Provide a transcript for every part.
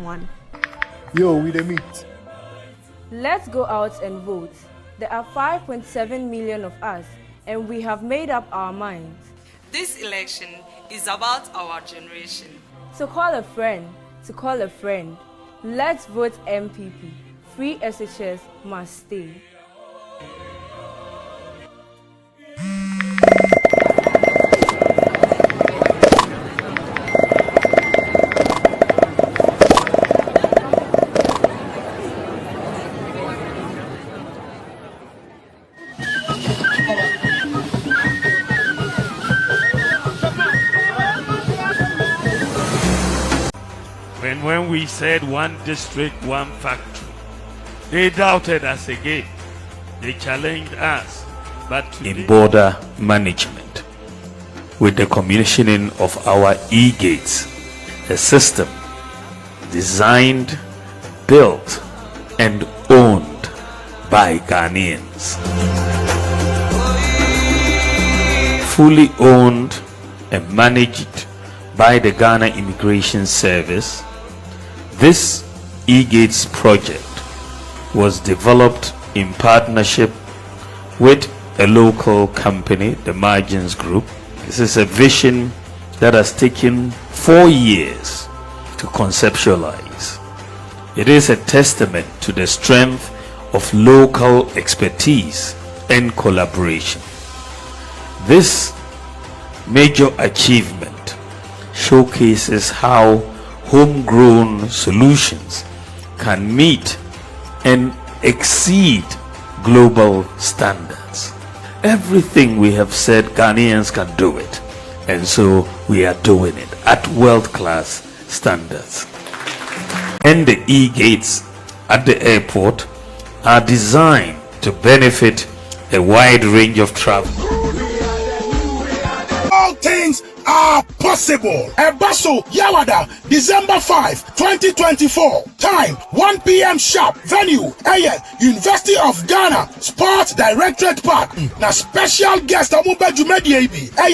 one. Yo, we the meet. Let's go out and vote. There are 5.7 million of us, and we have made up our minds. This election is about our generation. So call a friend to call a friend. Let's vote MPP. Free SHS must stay. When we said one district, one factory, they doubted us again. They challenged us. But today, in border management, with the commissioning of our e-gates, a system designed, built, and owned by Ghanaians. Fully owned and managed by the Ghana Immigration Service, this e-gates project was developed in partnership with a local company, the Margins Group. This is a vision that has taken 4 years to conceptualize. It is a testament to the strength of local expertise and collaboration. This major achievement showcases how homegrown solutions can meet and exceed global standards. Everything we have said, Ghanaians can do it, and so we are doing it at world-class standards. And the e-gates at the airport are designed to benefit a wide range of travel. All things are possible. Ebaso Yawada, December 5, 2024. Time 1 p.m. sharp. Venue University of Ghana Sports Directorate Park. Na special guest Amube Jumedi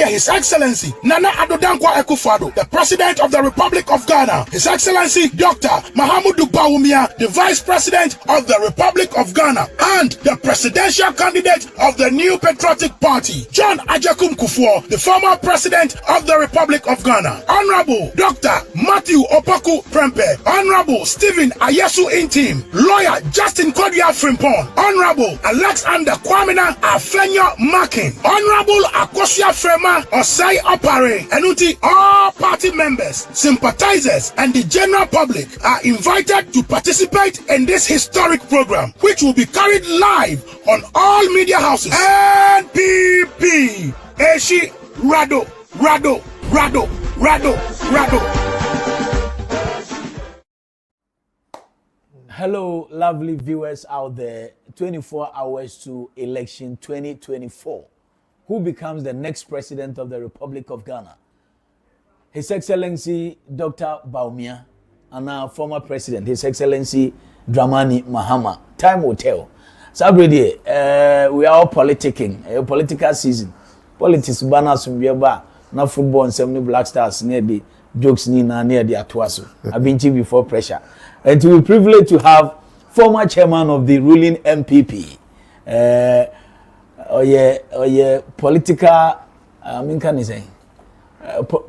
His Excellency Nana Adodankwa Ekufado, the President of the Republic of Ghana. His Excellency Dr. Mahamudu Bawumia, the Vice President of the Republic of Ghana, and the presidential candidate of the new Patriotic Party, John Ajakum Kufuor, the former President of the Republic of Ghana. Honorable Dr. Matthew Opaku Prempe, Honorable Stephen Ayesu Intim, Lawyer Justin Kodia Frimpon, Honorable Alexander Kwamina Afenyo Makin, Honorable Akosia Frema Osai Opare, Enuti, all party members, sympathizers, and the general public are invited to participate in this historic program, which will be carried live on all media houses. NPP, Eshi Rado. Rado. Hello, lovely viewers out there. 24 hours to election 2024. Who becomes the next president of the Republic of Ghana? His Excellency Dr. Bawumia and our former president, His Excellency Dramani Mahama. Time will tell. Sabrina, we are all politicking, political season. Politics banners from Biaba. Na football and 70 Black Stars near the jokes near the Atuaso. I've been to before pressure. And to be privileged to have former chairman of the ruling MPP, political,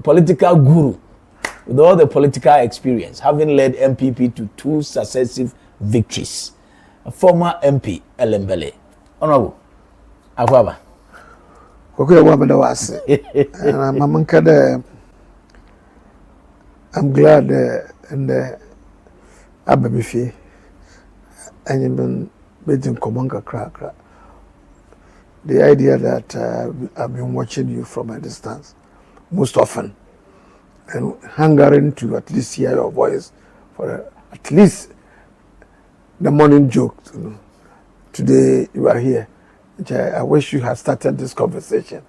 political guru with all the political experience, having led MPP to 2 successive victories. Former MP Elembele. Honorable Akwaba. Okay, I'm glad and Ababifi and you've been meeting Komonga Krakra. The idea that I've been watching you from a distance most often and hungering to at least hear your voice for at least the morning joke. Today you are here. I wish you had started this conversation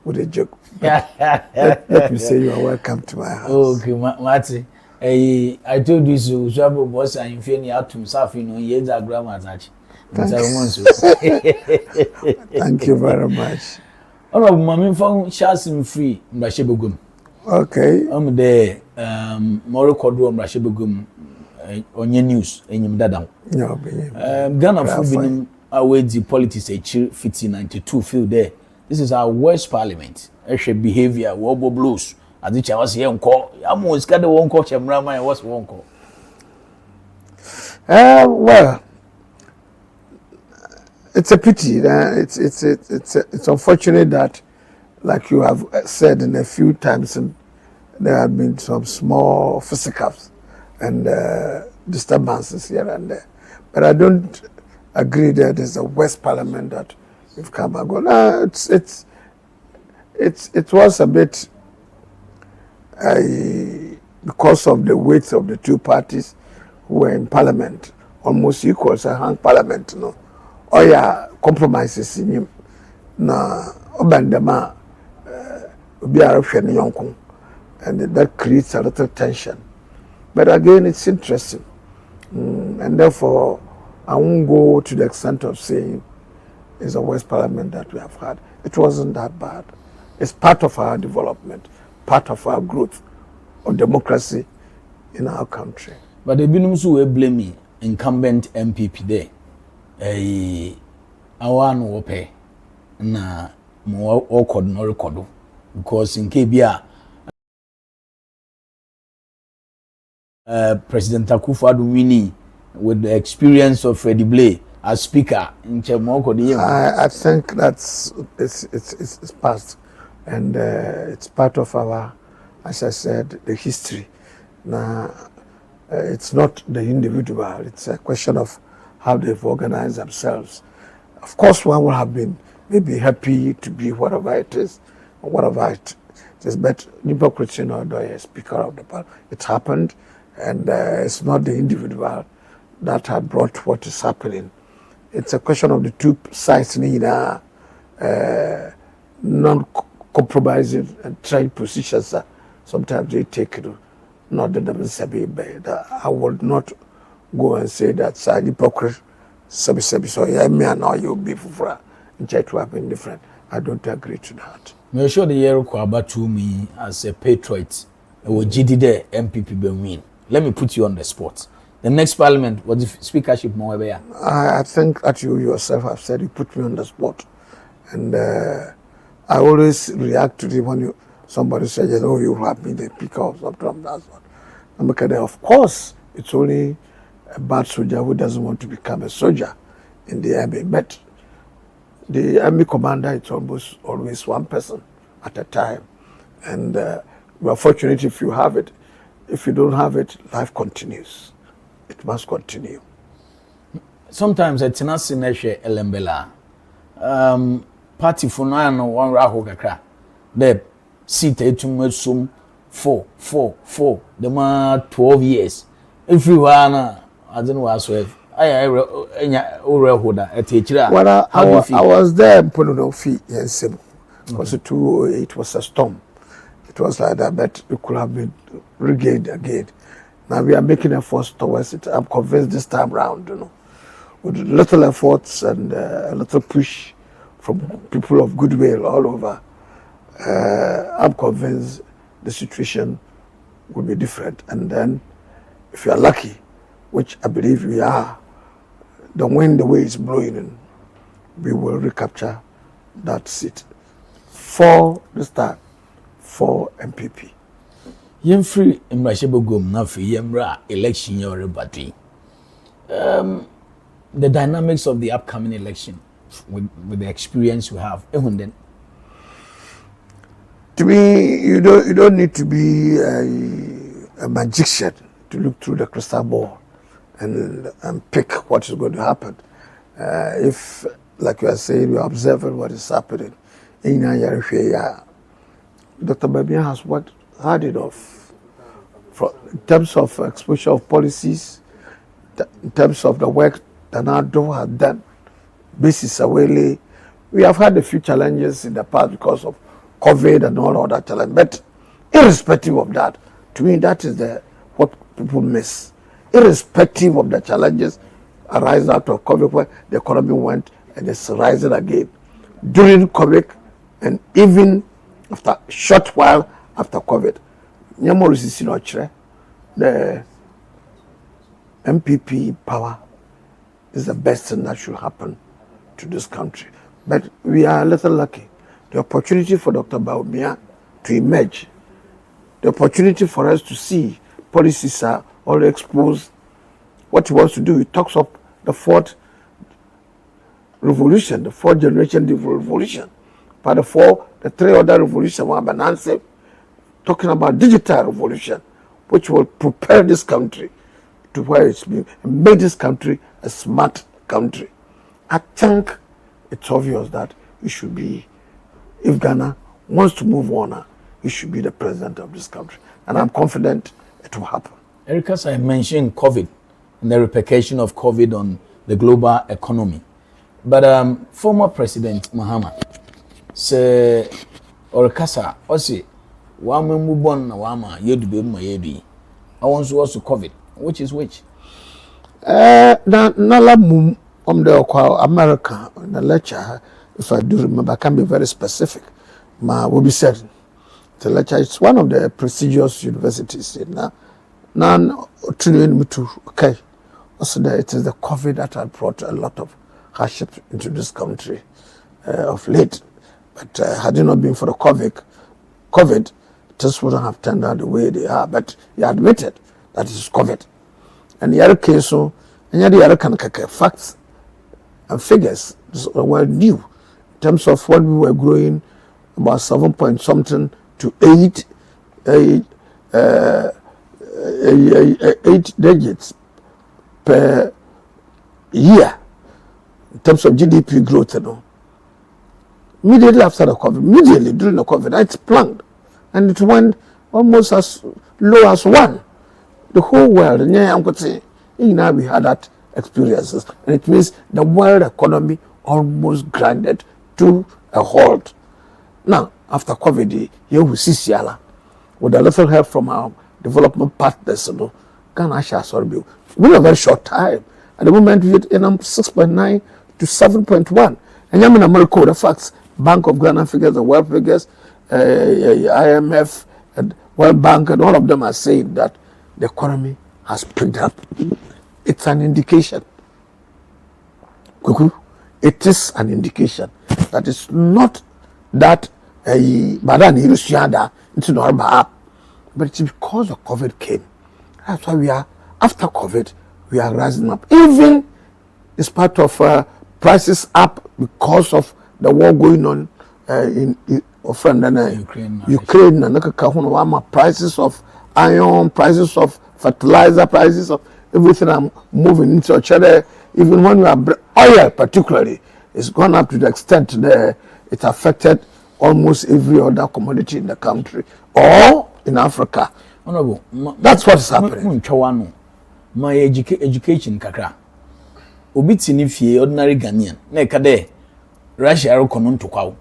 with a joke. Let me say you are welcome to my house. Okay, Marty. I told you so. So boss and Infini out to himself, years are grammar. Thank you very much. Oh, Mammy found Shasim free, Rashibugum. Okay. There, Moro Kodro, Rashibugum, onye news enyim dada. No, Ghana for binim away the politics a chill 92 feel there. This is our worst parliament. Ehwe behavior, wobo blues. Adicha was here nko. Amo is kada won ko chemra man was won ko. Well, it's a pity. It's unfortunate that, like you have said in a few times, there have been some small physicals and disturbances here and there. But I don't agree that it's the worst parliament that we've come and gone. It was a bit because of the weight of the two parties who were in parliament, almost equal to hang parliament, no. Or yeah, compromises in him. Na obandama be a and that creates a little tension. But again, it's interesting. And therefore, I won't go to the extent of saying it's the worst parliament that we have had. It wasn't that bad. It's part of our development, part of our growth of democracy in our country. But the binum so we blame incumbent MPP there. Awan wope na mo okod no record because in Kebia President Akufo-Addo winning with the experience of Freddie Blay as speaker in Chemoko. I think it's past, and it's part of our, as I said, the history. Now, it's not the individual; it's a question of how they've organized themselves. Of course, one would have been maybe happy to be whatever it is, or whatever it is. But hypocrisy, no, the speaker of the parliament. It happened, and it's not the individual that had brought what is happening. It's a question of the two sides need non-compromising and trying positions. Sometimes they take it. Not that I would not go and say that hypocrite. So yeah, me and now you'll be for and try to happen different. I don't agree to that. Me sure the year about to me as a patriot. Or GD there MPP be win. Let me put you on the spot. The next parliament, what the speakership more there? I think that you yourself have said you put me on the spot, and I always react to it when somebody says, "Oh, you have me the speaker of something of that sort." And because of course, it's only a bad soldier who doesn't want to become a soldier in the army, but the army commander, it's almost always one person at a time, and we are fortunate if you have it. If you don't have it, life continues. It must continue. Sometimes it's not sineshe elembela. Party for no one raho kakra. The seat etum sum 4. The ma 12 years. If you are I don't know as well. I was there in Pono Fee and Sim. Was it 208? It was a storm. It was like that, but it could have been regained again. Now we are making efforts towards it. I'm convinced this time round, with little efforts and a little push from people of goodwill all over, I'm convinced the situation will be different. And then, if you are lucky, which I believe we are, the wind, the way it's blowing in, we will recapture that seat for this time, for MPP. Free Mrashebogum now for Yemra election your battery. The dynamics of the upcoming election with the experience you have. To me, you don't need to be a magician to look through the crystal ball and pick what is going to happen. If, like you are saying, you are observing what is happening in Dr. Babia has had enough. In terms of exposure of policies, in terms of the work that Nado has done, basis away, we have had a few challenges in the past because of COVID and all other challenges. But irrespective of that, to me, that is what people miss. Irrespective of the challenges arising out of COVID, where the economy went and it's rising again. During COVID and even after a short while after COVID, the MPP power is the best thing that should happen to this country. But we are a little lucky. The opportunity for Dr. Baumia to emerge, the opportunity for us to see policies are all exposed. What he wants to do, he talks of the fourth revolution, the fourth generation revolution. But the three other revolutions were Bananse, talking about digital revolution, which will prepare this country to where it's been and make this country a smart country. I think it's obvious that it should be, if Ghana wants to move on, he should be the president of this country. And I'm confident it will happen. Eric, as I mentioned COVID and the repercussion of COVID on the global economy. But former President Mahama say, or Kasa, or say, one move on, Wama, you'd be my yedu. I want to also COVID. Which is which? Nala mum the America, the lecture, if I do remember, I can be very specific. Ma will be said. The lecture is one of the prestigious universities in okay. Also, it is the COVID that had brought a lot of hardship into this country of late. But had it not been for the COVID, this wouldn't have turned out the way they are. But he admitted that it is COVID. And the other case, so, and the other kind of facts and figures were new in terms of when we were growing about 7 point something to 8 digits per year in terms of GDP growth. You know. Immediately after the COVID, immediately during the COVID, it's plunged and it went almost as low as 1. The whole world, now we had that experiences, and it means the world economy almost grinded to a halt. Now, after COVID, here we see Siala, with a little help from our development partners, Ghana shall be within a very short time. At the moment, we in 6.9 to 7.1. And I'm in America, the facts, Bank of Ghana figures, the world figures, IMF, and World Bank, and all of them are saying that the economy has picked up. It's an indication. It is an indication that it's not that but it's because of COVID came. That's why we are, after COVID, we are rising up. Even it's part of prices up because of the war going on in Ukraine and prices of iron, prices of fertilizer, prices of everything are moving into each other. Even when we are oil, particularly, it's gone up to the extent that it affected almost every other commodity in the country or in Africa. Honorable, that's what's happening. My education kakra. Obiti ni fie ordinary Ghanaian. Na ekade Russia rekono ntokwa.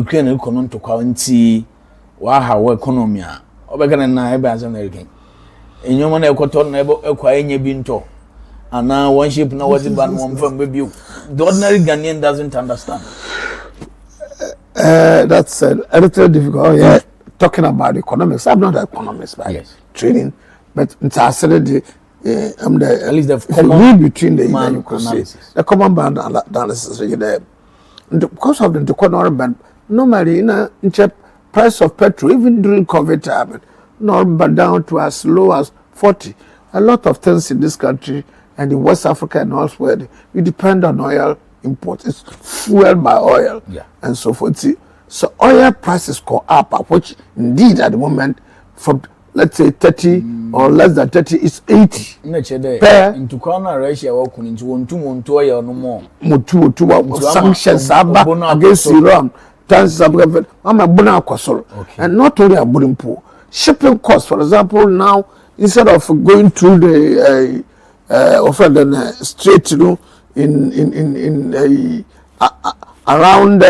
Ukraine rekono ntokwa nti wa ha economy a obegana na ebe azam na eriken. Enyoma na ekoto na ebe ekwa enye bi nto. Ana one ship na what ban one from baby. The ordinary Ghanaian doesn't understand. That's a little difficult. Oh, yeah, talking about economics. I'm not an economist by training, but it's actually at least the common between the you could say the common band analysis. Because of the economic band, normally in price of petrol, even during COVID time, not but down to as low as 40. A lot of things in this country and in West Africa and elsewhere, we depend on oil imports. It's fueled by oil and so forth. So oil prices go up, which indeed at the moment from let's say 30 or less than 30 is 80. Per into corner Russia or into one oil no more. Sanctions against Iran. I'm a bona kosol. And not only a burimpo. Shipping costs, for example, now instead of going through the straight, around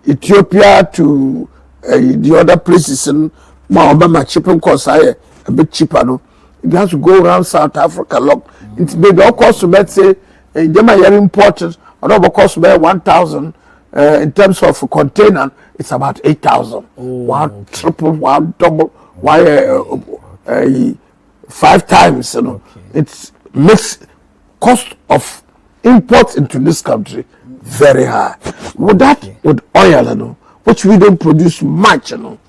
Ethiopia to the other places, and Obama shipping costs are a bit cheaper. No, it has to go around South Africa. Look, it's made all costs to let's say they might have imported, or over cost about 1,000. In terms of container, it's about 8,000. One triple, one double, 5 times, you know. Okay. It makes cost of imports into this country very high. With that, with oil, you know, which we don't produce much, you know,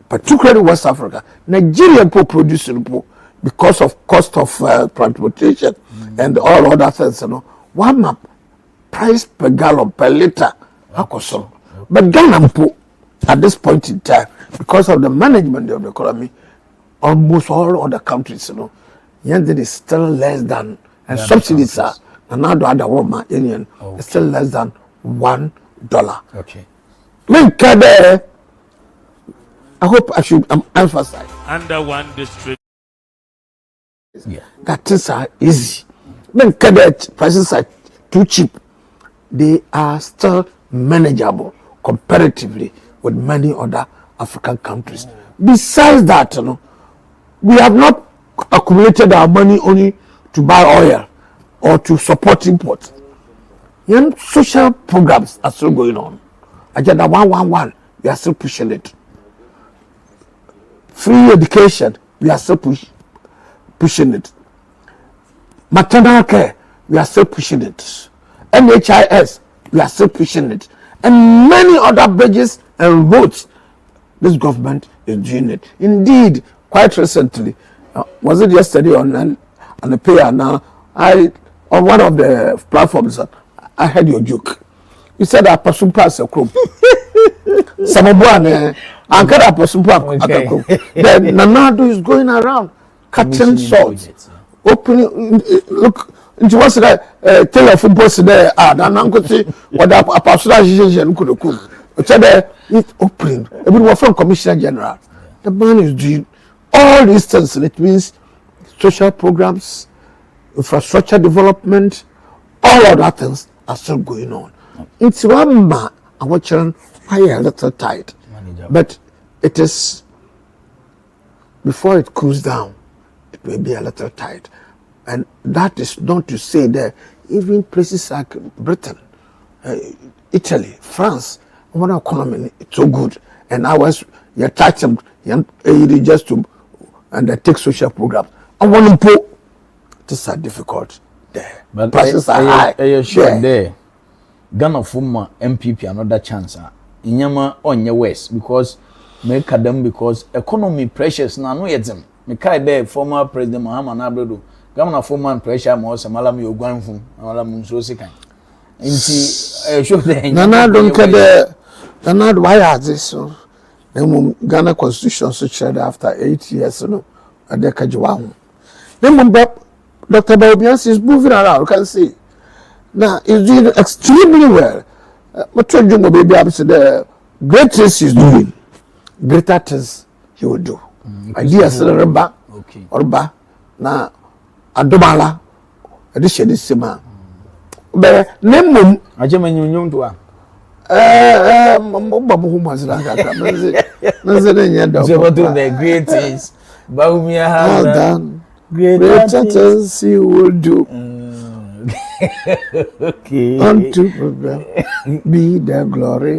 particularly West Africa, Nigeria produce, you know, because of cost of transportation and all other things, you know. One map price per gallon per liter, but Ghana at this point in time, because of the management of the economy, almost all other countries, you know, Yandere is still less than, and subsidies are, and now the other woman union is still less than $1. Okay. I hope I should emphasize. Under one district. Yeah. That things are easy. When cadet prices are too cheap, they are still manageable comparatively with many other African countries. Besides that, you know, we have not accumulated our money only to buy oil or to support imports. Social programs are still going on. Agenda 111, we are still pushing it. Free education, we are still pushing it. Maternal care, we are still pushing it. NHIS, we are still pushing it. And many other bridges and roads, this government is doing it. Indeed, quite recently, was it yesterday on the pair now, on one of the platforms, I heard your joke. You said that person pass a crop. Samabuane, Ankara person pass a crop. Then Nanado is going around cutting salt, opening, look, into what's that, tell a football there, and Uncle see what a personal association could have cooked. It's opening. Everyone from Commissioner General. The man is doing all these things. It means social programs, infrastructure development, all other things are still going on. It's one man, our children are a little tight, but it is, before it cools down, it may be a little tight. And that is not to say that even places like Britain, Italy, France, our economy is so good, and ours, you're touching just to undertake social programs. I want to put this are difficult there. But prices are high. Sure there. Ghana former MPP another chance. Inyama on your west because make them because economy pressures now no yet them. Make there former President Muhammad Abdul. Ghana former pressure more Samalam you going from Malam so second. Inti show there. Nana don't care the Nana why are this so? Ghana constitution such after 8 years, you know, at the Kajuan. Then Dr. Baubians is moving around, you can see. Now, he's doing extremely well. But baby, I'm saying the great things he's doing, greater things he will do. Ideas, Reba, Orba, now, Adomala, addition is Sima. But, name I just mean you to the great things. Baumia has done greater things he will do. Okay. Unto be the glory.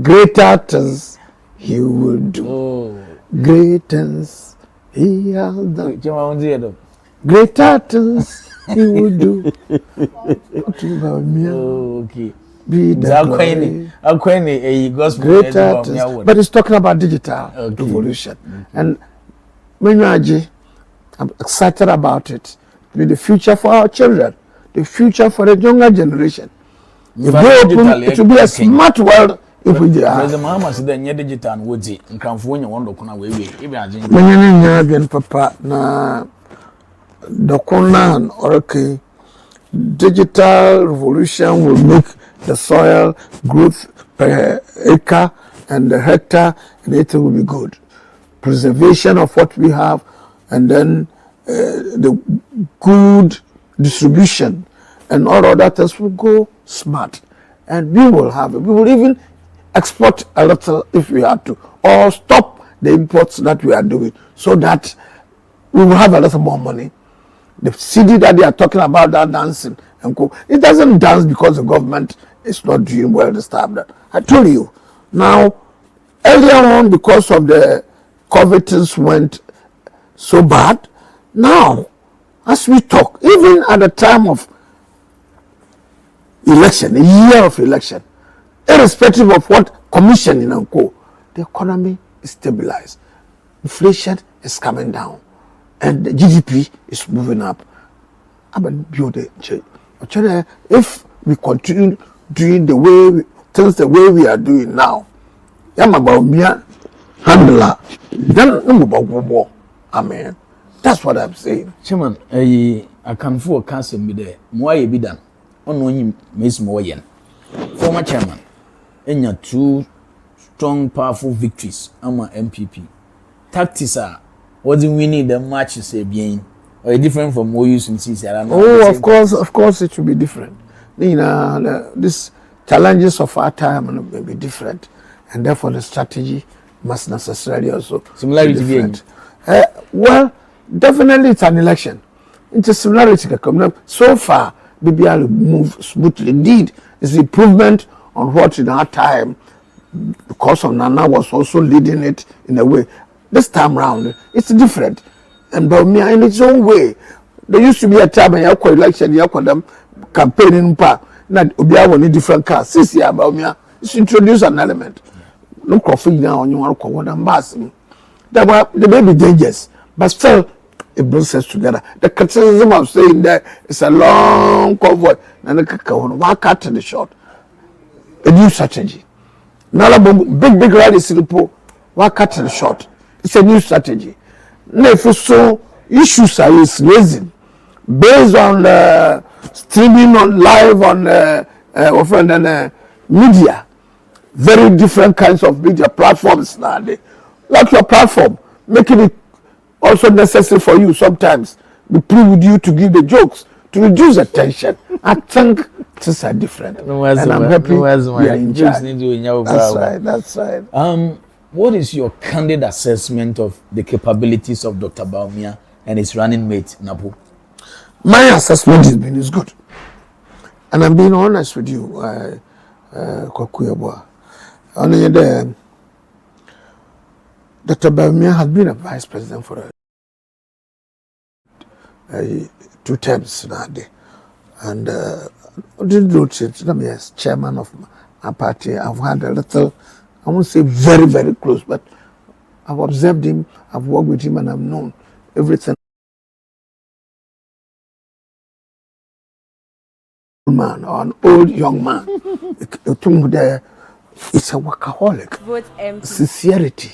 Greater things he will do. Great things he has done. Greater things he will do. Okay. Be the glory. Greater things. But it's talking about digital revolution. And I'm excited about it. Be the future for our children, the future for the younger generation. If they open, it will be a smart world if we are. President Muhammad said that digital and woodsy and can phone you wonder kuna we papa na dokonan okay. Digital revolution will make the soil growth per acre and the hectare, and it will be good. Preservation of what we have, and then the good distribution and all other things will go smart, and we will have it. We will even export a little if we have to, or stop the imports that we are doing, so that we will have a little more money. The CD that they are talking about, that dancing and go, it doesn't dance because the government is not doing well to stop that. I told you. Now, earlier on, because of the COVID things went so bad, Now, as we talk, even at the time of election, a year of election, irrespective of what commissioning and co, the economy is stabilized. Inflation is coming down. And the GDP is moving up. If we continue doing things the way we are doing now, amen. That's what I'm saying. Chairman, I can for council be there. Why be done? On Miss Moyen. Former chairman, and your two strong, powerful victories. I'm a MPP. Tactics are what do we need the match say bien or different from what you use in CC? Oh, of course, it should be different. You know, these challenges of our time may be different, and therefore the strategy must necessarily also similarity be different. Well, definitely it's an election. It's a similarity. So far, BBR moved smoothly. Indeed, it's improvement on what in our time, because of Nana was also leading it in a way. This time round, it's different. And Baumia in its own way. There used to be a time when you call election, you call them campaigning pa. Not Obia one different cars. Since you Baumia, it's introduced an element. No coffee now on you want to call one ambassador. There may be dangers, but still it brings us together. The criticism of saying that it's a long convoy, and the cut to the short. A new strategy. Now, big rallies in the pool, why cut to the short? It's a new strategy. Now, if so, issues are raising based on streaming on live on media, very different kinds of media platforms nowadays. Like your platform, making it also necessary for you sometimes be pleased with you to give the jokes to reduce the tension. I think things are different, and I'm happy we are in charge. That's right. What is your candid assessment of the capabilities of Dr. Baumia and his running mate, Napo? My assessment is good. And I'm being honest with you, Kokuyabwa. Only Dr. Baumia has been a vice president for 2 terms now. And didn't do it. Let me as chairman of a party. I've had a little, I won't say very, very close, but I've observed him, I've worked with him, and I've known everything. Man or an old young man, it's a workaholic. Vote empty. Sincerity.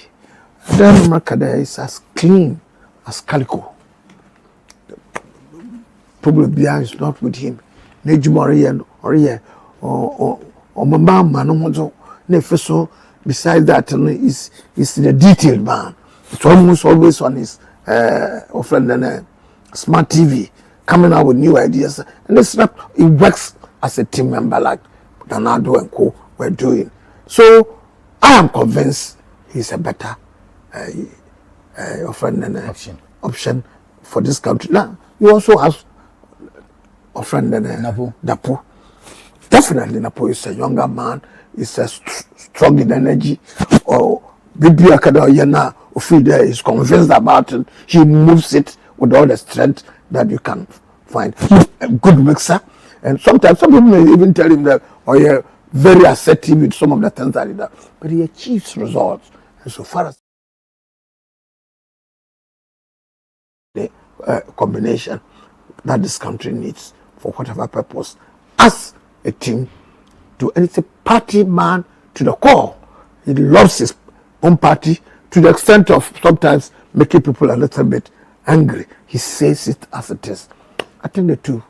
Then Makada is as clean as calico. The problem behind is not with him. Nejumori or Mamba Manomozo. Nefeso. Besides that, is the detailed man. It's almost always on his smart TV, coming out with new ideas. And it's not, it works as a team member like Donaldo and Co. were doing. So I am convinced he's a better option for this country. Now, you also have a friend Napo. Definitely Napo is a younger man. He's a strong in energy. Or Bibi Akada Yana Ofida is convinced about it. He moves it with all the strength that you can find. He's a good mixer. And sometimes some people may even tell him that, oh yeah, very assertive with some of the things that he does. But he achieves results. And so far as the combination that this country needs for whatever purpose, as a team, and it's a party man to the core. He loves his own party to the extent of sometimes making people a little bit angry. He says it as it is. I think the two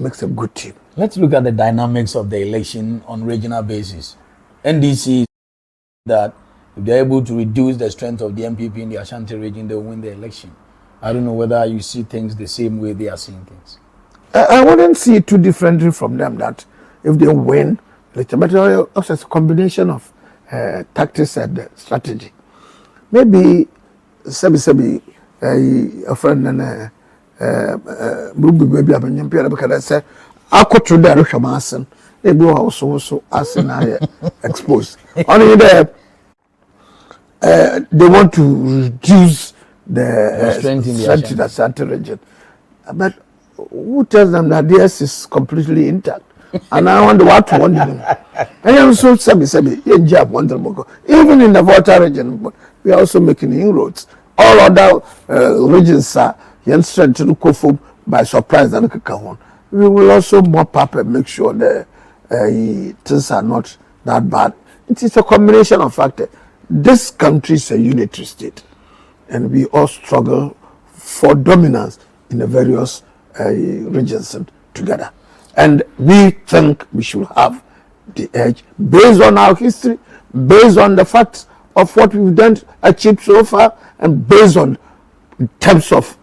makes a good team. Let's look at the dynamics of the election on regional basis. NDC that if they're able to reduce the strength of the MPP in the Ashanti region, they'll win the election. I don't know whether you see things the same way they are seeing things. I wouldn't see it too differently from them that if they win, but also it's a combination of tactics and strategy. Maybe Sebi, a friend and maybe I'm because I said, I could through the Russian they go also as I exposed. Only there, they want to reduce the strength in the strength in the Ashanti region. But who tells them that theirs is completely intact? And I wonder what to wonder them. I am so even in the Volta region, we are also making inroads. All other regions are strength to go for by surprise and we will also mop up and make sure that things are not that bad. It is a combination of factors. This country is a unitary state, and we all struggle for dominance in the various regions together. And we think we should have the edge based on our history, based on the facts of what we've done, achieved so far, and based on in terms of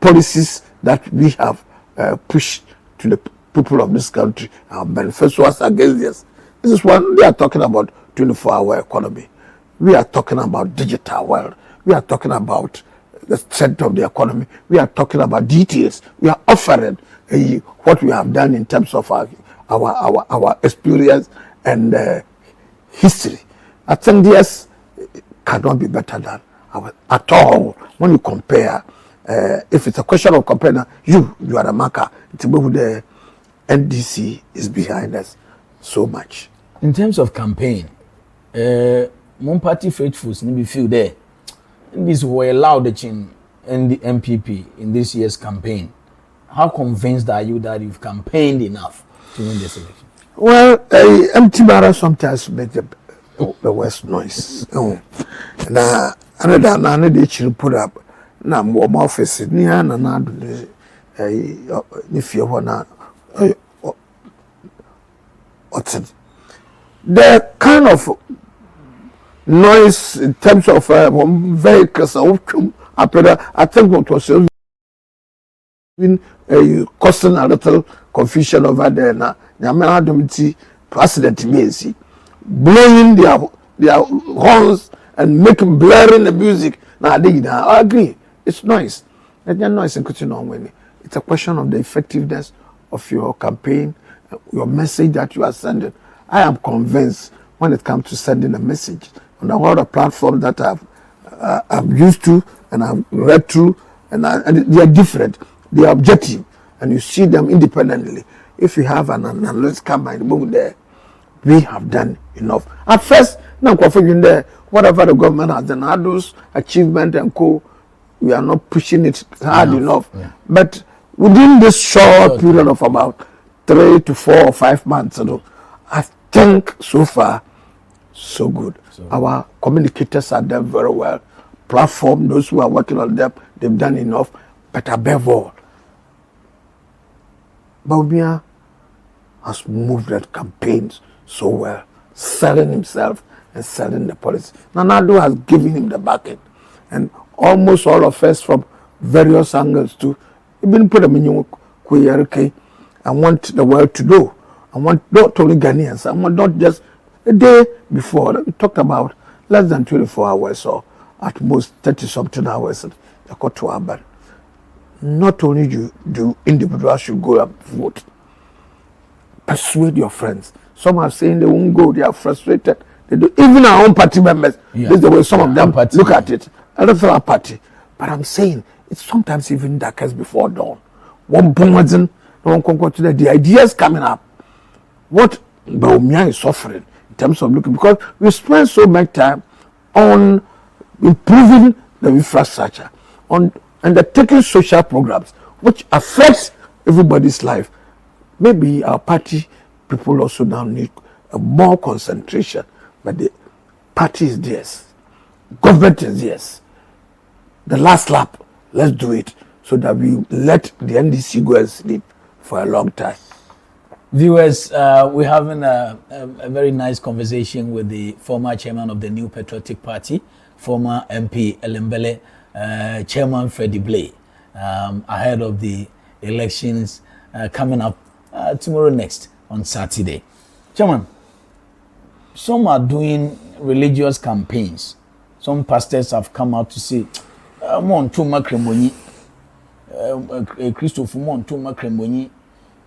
policies that we have pushed to the people of this country. Our manifestos against this. This is one we are talking about 24-hour economy. We are talking about digital world. We are talking about the strength of the economy. We are talking about details. We are offering what we have done in terms of our experience and history. I think this cannot be better than our at all when you compare. If it's a question of comparing, you are the marker. It's about the NDC is behind us so much. In terms of campaign, mon party faithfuls maybe feel there. This were allowed the chin and the MPP in this year's campaign. How convinced are you that you've campaigned enough to win this election? Well, empty barrel sometimes make the worst noise. Now, another day she put up. Now, more office near and another. If you wanna, the kind of noise in terms of vehicles, I think what was been causing a little confusion over there now. President Messi blowing their horns and making blaring the music. Now I agree. It's noise. It's noise and it's a question of the effectiveness of your campaign, your message that you are sending. I am convinced when it comes to sending a message on all the platforms that I'm used to and I've read through, and they are different. They are objective, and you see them independently. If you have an analytical mind there, we have done enough. At first, now there, whatever the government has done, all those achievements and we are not pushing it hard enough. Yeah. But within this short period of about 3 to 4 or 5 months, I think so far, so good. Our communicators are done very well. Platform, those who are working on them, they've done enough. But above all, Bawumia has moved that campaigns so well, selling himself and selling the policy. Nanado has given him the backing, and almost all of us from various angles too. Even put them in I want the world to know. I want not only Ghanaians. I want not just a day before. We talked about less than 24 hours or at most 30 something hours. Not only do individuals should go and vote, persuade your friends. Some are saying they won't go, they are frustrated. They do. Even our own party members, this is the way some of them look at it. Another party. But I'm saying it's sometimes even darkest before dawn. One bombarding, the ideas coming up. What Bawumia is suffering in terms of looking, because we spend so much time on improving the infrastructure, on undertaking social programs which affects everybody's life. Maybe our party people also now need a more concentration, but the party is theirs, government is theirs. The last lap, let's do it so that we let the NDC go and sleep for a long time. Viewers, we're having a very nice conversation with the former chairman of the New Patriotic Party, former MP Elembele, Chairman Freddie Blay, ahead of the elections coming up tomorrow next on Saturday. Chairman, some are doing religious campaigns. Some pastors have come out to say, "Mon tuma kremoni, Christopher mon tuma kremoni,"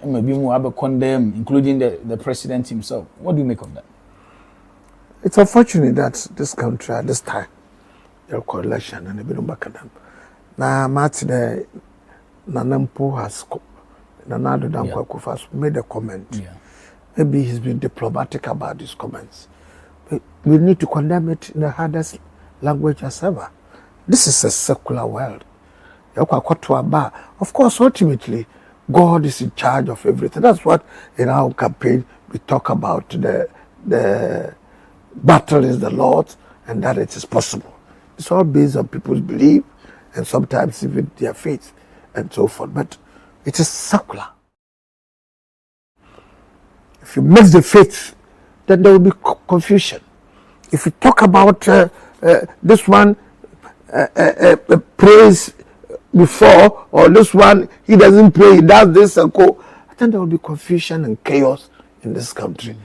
and maybe more have condemn, including the president himself. What do you make of that? It's unfortunate that this country at this time, their election and they've been back at them. Now, Martin Nanampo has Nanado Dankwaku has made a comment. Yeah. Maybe he's been diplomatic about his comments. But we need to condemn it in the hardest language as ever. This is a secular world. Of course, ultimately, God is in charge of everything. That's what in our campaign we talk about. The battle is the Lord's, and that it is possible. It's all based on people's belief and sometimes even their faith and so forth. But it is secular. If you mix the faith, then there will be confusion. If you talk about this one prays before, or this one he doesn't pray, he does this and go, then there will be confusion and chaos in this country.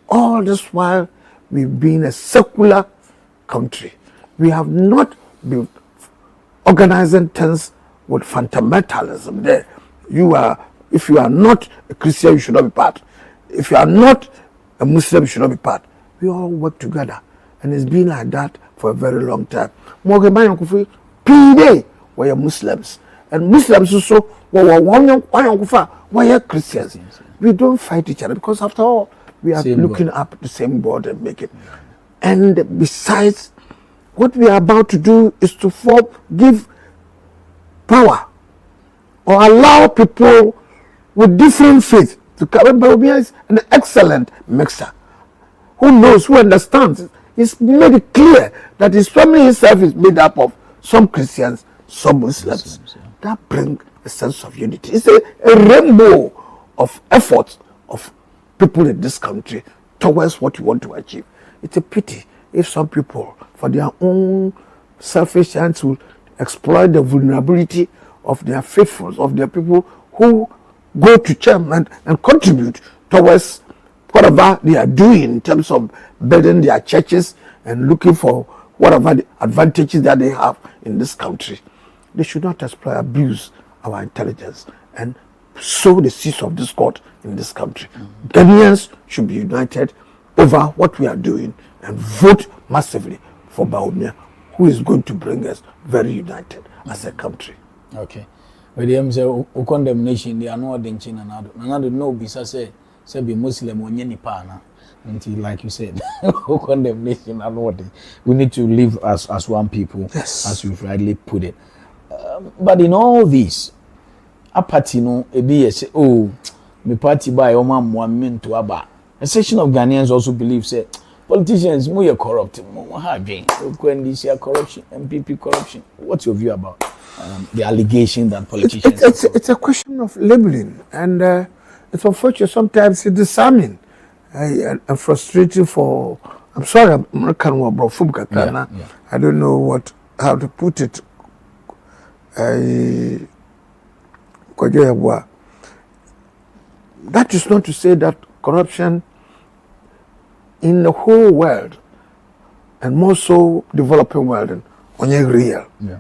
All this while we've been a secular country. We have not been organizing things with fundamentalism. There, if you are not a Christian, you should not be part. If you are not a Muslim, you should not be part. We all work together, and it's been like that for a very long time. We're Muslims, and Muslims also we're Christians. We don't fight each other because after all, we are looking up the same board and make it. And besides, what we are about to do is to give power or allow people with different faith to come. But is an excellent mixer. Who knows, who understands? He's made it clear that his family itself is made up of some Christians, some Muslims. That brings a sense of unity. It's a rainbow of efforts of people in this country towards what you want to achieve. It's a pity if some people, for their own selfish ends, will exploit the vulnerability of their faithfuls, of their people who go to church and contribute towards whatever they are doing in terms of building their churches and looking for whatever the advantages that they have in this country. They should not abuse our intelligence and sow the seeds of discord in this country. Ghanaians should be united over what we are doing and vote massively for Baumia, who is going to bring us very united as a country. Okay. But the say condemnation, they are not in China. Nanado no bisa say be Muslim or any pana. Until, like you said, condemnation and what we need to live as one people, yes, as you've rightly put it. But in all this, a party no say, oh, me party by one min to aba. A section of Ghanaians also believe say politicians more corrupt, more having corruption, MPP corruption. What's your view about the allegation that politicians? It's a question of labeling, and it's unfortunate. Sometimes it's disarming and frustrating for. I'm sorry, I'm not I don't know how to put it. That is not to say that corruption in the whole world, and more so developing world, is real. Yeah.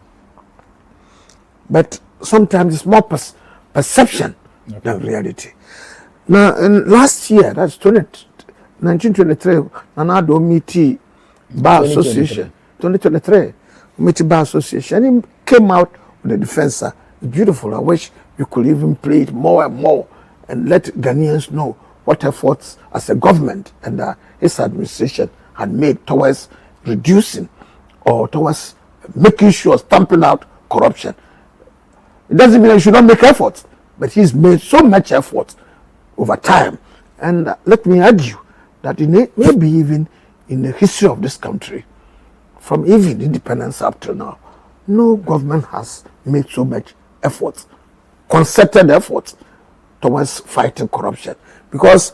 But sometimes it's more perception than reality. Now, in last year, that's 1923, Nanado Miti Bar Association, 2023, Miti Bar Association, and he came out with a defense. Beautiful. I wish you could even play it more and more and let Ghanaians know what efforts as a government and his administration had made towards reducing or towards making sure, stamping out corruption. It doesn't mean he should not make efforts, but he's made so much effort over time. And let me argue that maybe even in the history of this country, from even independence up to now, no government has made so much efforts, concerted efforts towards fighting corruption. Because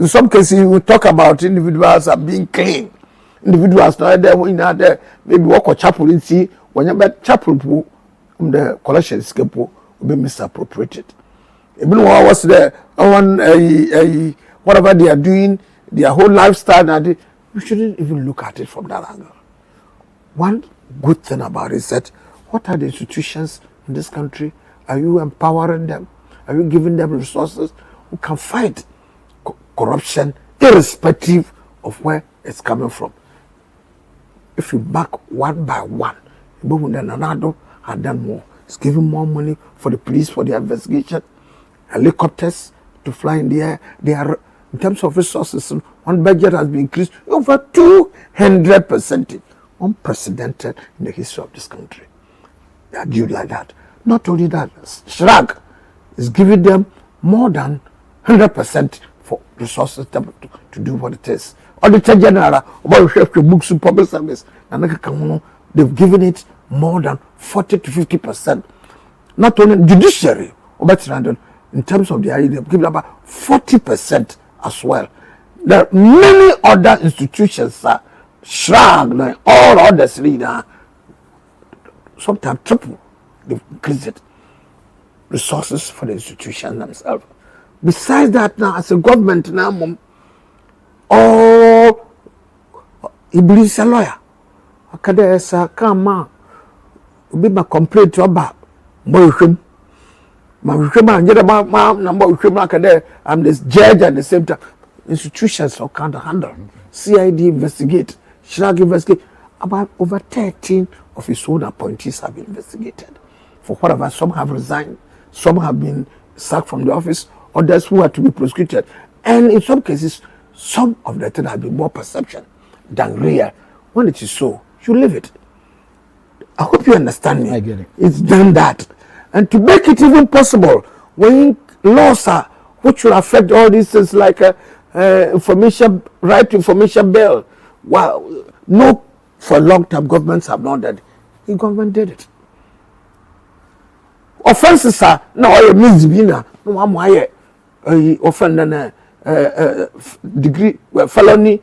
in some cases we talk about individuals are being clean. Individuals not there, maybe walk or chapel and see when you chapel the collection escape will be misappropriated. Even when I was there, whatever they are doing, their whole lifestyle, and we shouldn't even look at it from that angle. One good thing about it is that what are the institutions in this country? Are you empowering them? Are you giving them resources who can fight corruption irrespective of where it's coming from? If you back one by one, Nanado had done more. It's giving more money for the police for the investigation, helicopters to fly in the air. They are, in terms of resources, one budget has been increased over 200%, unprecedented in the history of this country. They are due like that. Not only that, Shrag is giving them more than 100% for resources to do what it is. Auditor General, about books and public service, and they've given it more than 40 to 50%. Not only judiciary, in terms of the area, they've given about 40% as well. There are many other institutions, Shrag, all others, sometimes triple, they've increased it. Resources for the institutions themselves. Besides that, now as a government, now all he believes a lawyer. Akade sa kama ubi ma complaint to about boyhwem. Ma hwem anjere ma number hwem akade I'm this judge at the same time. Institutions all can't handle. CID investigate, Shrag investigate. About over 13 of his own appointees have been investigated. For whatever, some have resigned, some have been sacked from the office, others who are to be prosecuted. And in some cases, some of the things have been more perception than real. When it is so, you leave it. I hope you understand me. I get it. It's done that. And to make it even possible, when laws are, which will affect all these things like information, right to information bill, well, no, for a long time, governments have not done it. The government did it. Offenses are now a misdemeanor. No one offend degree felony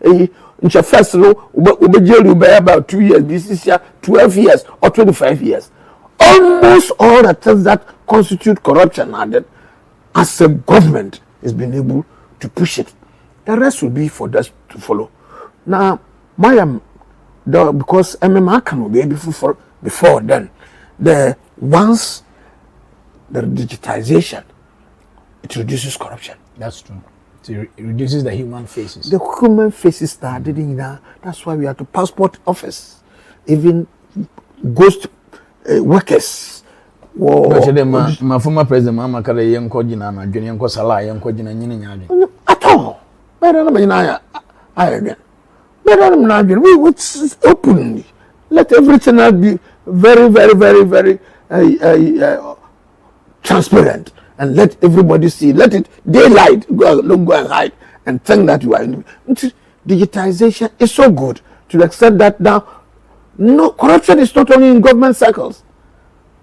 in first row about 2 years, this year 12 years or 25 years. Almost all the things that constitute corruption added as a government has been able to push it. The rest will be for us to follow. Now, because MMA can be before then, once the digitization, it reduces corruption. That's true. It reduces the human faces. The human faces started in that. That's why we have to passport office, even ghost workers. My former president, Mama Kare Yankojina, and Yanko Salah, Yankojina, Yin. At all. Better than I again. Better than we would openly let everything be very, very, very, very transparent, and let everybody see. Let it daylight. Don't go and hide and think that you are in. Digitization is so good to the extent that now, no corruption is not only in government circles.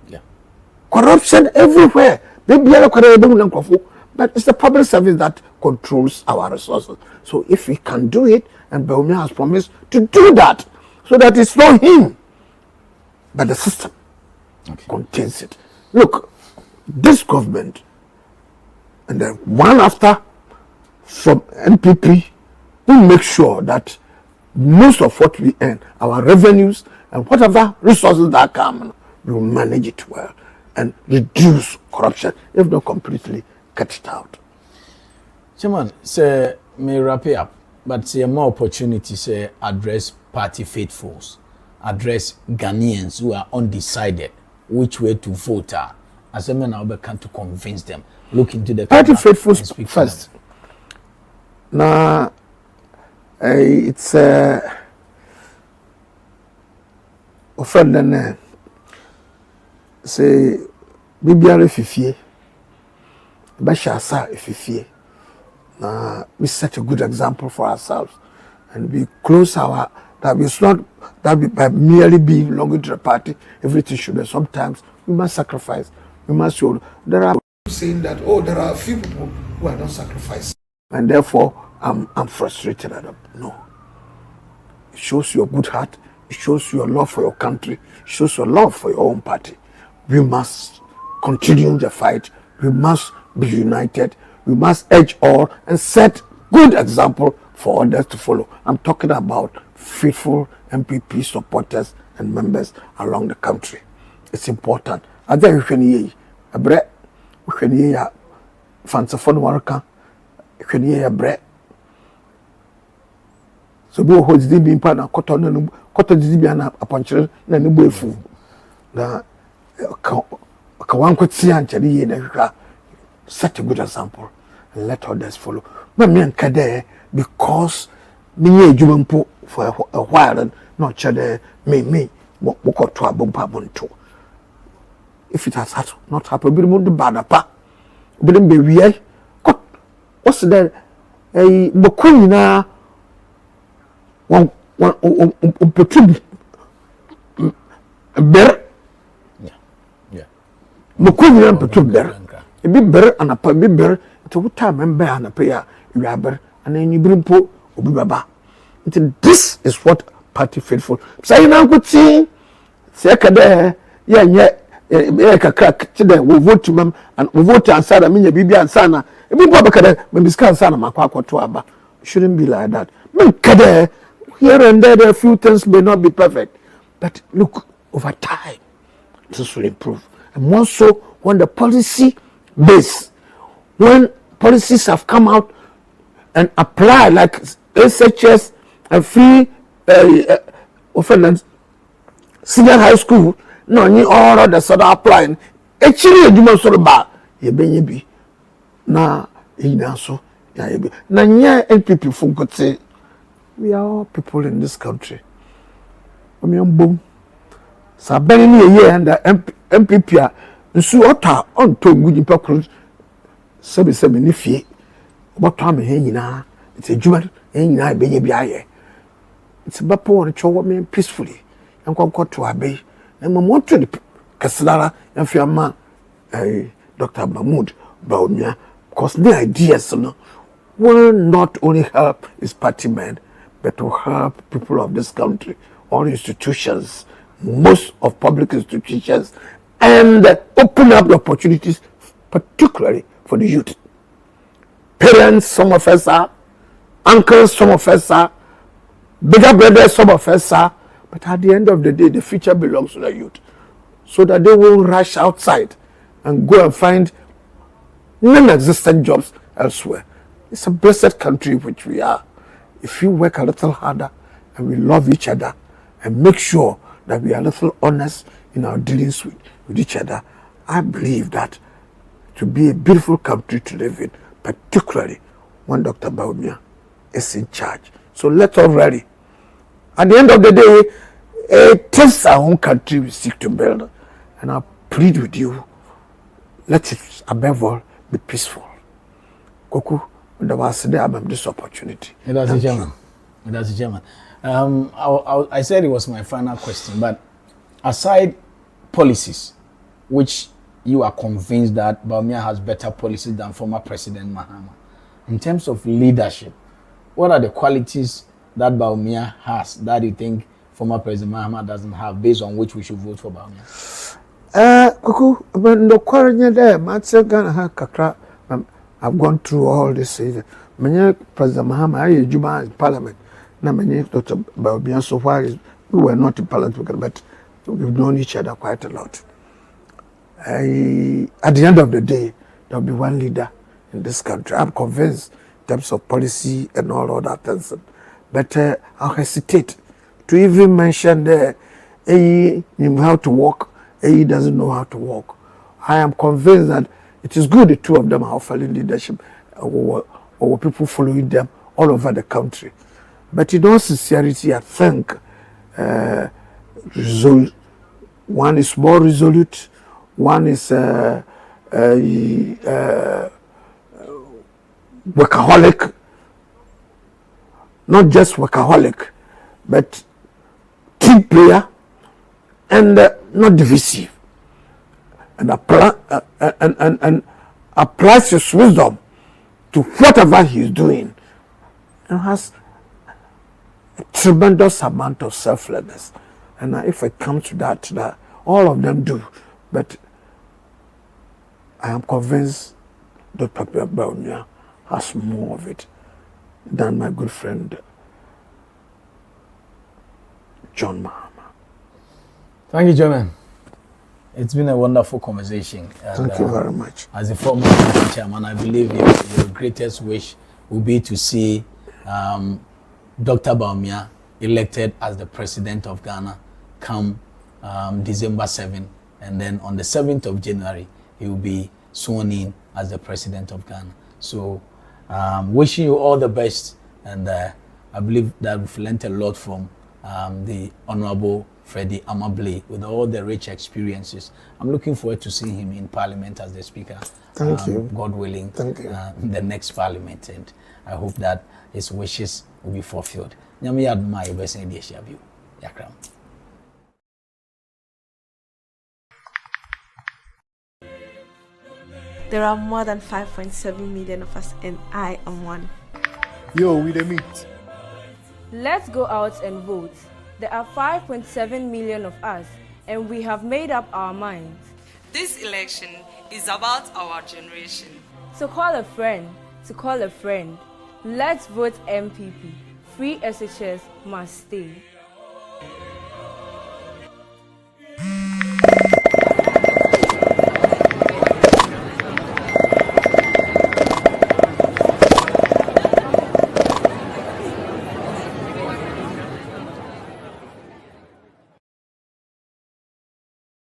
Yeah, corruption everywhere. But it's the public service that controls our resources. So if we can do it, and Baumia has promised to do that, so that it's not him, but the system contains it. Look, this government, and then one after from NPP, will make sure that most of what we earn, our revenues and whatever resources that come, we will manage it well and reduce corruption, if not completely cut it out. Chairman, say, may wrap it up, but say more opportunities address party faithfuls, address Ghanaians who are undecided which way to vote. As a man, I'll be to convince them. Look into the party faithfuls first. Now, it's offend and say, Bibiara Fifie, Bashasa Fifie. We set a good example for ourselves, and we close our. That it's not that we, by merely being belonging to the party, everything should be. Sometimes we must sacrifice. We must show. There are saying that there are a few people who are not sacrificing, and therefore I'm frustrated at them. No. It shows your good heart. It shows your love for your country. It shows your love for your own party. We must continue the fight. We must be united. We must urge all and set good example for others to follow. I'm talking about faithful MPP supporters and members along the country. It's important. I think we can fanciful worker, we can bread. So we hold the being partner, cotton, the being a puncher, and the bull. Now, one could see such a good example, and let others follow. But me and Kade, because me jumpo for a while and not chade me walk to a bumpa to. If it has not happened, we won't bad apa. We didn't be real. What's there? A Bokunina one petrum bear. Yeah. Bokunina petrum bear. A bit better and a bit better to what time and bear and a pair, rabber, and then you bring po Ubaba. This is what party faithful. Say now could see, Sekade, yeah, crack today. We vote to them and we vote to Ansana, Minya Bibi and Sana. If we go back when we scan Sana Makwa to Abba, shouldn't be like that. Kade, here and there, a few things may not be perfect, but look, over time, this will improve. And more so when the policy base, when policies have come out and apply like SHS and free offenders, senior high school, no, ni all of the sort of applying. Actually, you must sort of bar, you be na so ya be na nya NPP folk say we are all people in this country. We am boom. So ben ni ye and MPP a nsu ota on to guji pakru sebe ni fie. What time he nyina it's a juma nyina be bi aye. It's about poor and chow me peacefully. And come to abe. And my to the Kaslara and Fiamma Dr. Mahmoud Baumia, because the ideas will not only help his party men, but to help people of this country, all institutions, most of public institutions, and open up the opportunities, particularly for the youth. Parents, some of us are, uncles, some of us are, bigger brothers, some of us are, but at the end of the day, the future belongs to the youth. So that they won't rush outside and go and find non-existent jobs elsewhere. It's a blessed country which we are. If you work a little harder and we love each other and make sure that we are a little honest in our dealings with each other, I believe that to be a beautiful country to live in, particularly when Dr. Baumia is in charge. So let's all ready. At the end of the day, it is our own country we seek to build. And I plead with you, let it above all be peaceful. Koku, there was this opportunity. That's a German. That's a German. I said it was my final question, but aside policies, which you are convinced that Baumia has better policies than former President Mahama, in terms of leadership, what are the qualities that Baumia has that you think former President Mahama doesn't have, based on which we should vote for Baumia? Kuku, when the quarantine there, Kakra, I've gone through all this. Many President Mahama, I Juma in Parliament. Now, many Dr. Baumia, so far we were not in Parliament, but we've known each other quite a lot. At the end of the day, there'll be one leader in this country. I'm convinced in terms of policy and all other things. But I'll hesitate to even mention how to walk. He doesn't know how to walk. I am convinced that it is good the two of them are offering leadership or people following them all over the country. But in all sincerity, I think one is more resolute, one is workaholic, not just workaholic, but team player, and not divisive, and applies his wisdom to whatever he's doing, and has a tremendous amount of selflessness. And if it comes to that, all of them do. But I am convinced that Papa Baumia has more of it than my good friend John Mahama. Thank you, German. It's been a wonderful conversation. And, thank you very much. As a former chairman, I believe your greatest wish will be to see Dr. Baumia elected as the president of Ghana come December 7, And then on the 7th of January, he will be sworn in as the president of Ghana. So wishing you all the best. And I believe that we've learned a lot from the Honorable Freddie Blay with all the rich experiences. I'm looking forward to seeing him in Parliament as the Speaker. Thank you. God willing, Thank you. The next Parliament. And I hope that his wishes will be fulfilled. There are more than 5.7 million of us, and I am one. Yo, we the meet. Let's go out and vote. There are 5.7 million of us, and we have made up our minds. This election is about our generation. So call a friend, to call a friend. Let's vote MPP. Free SHS must stay.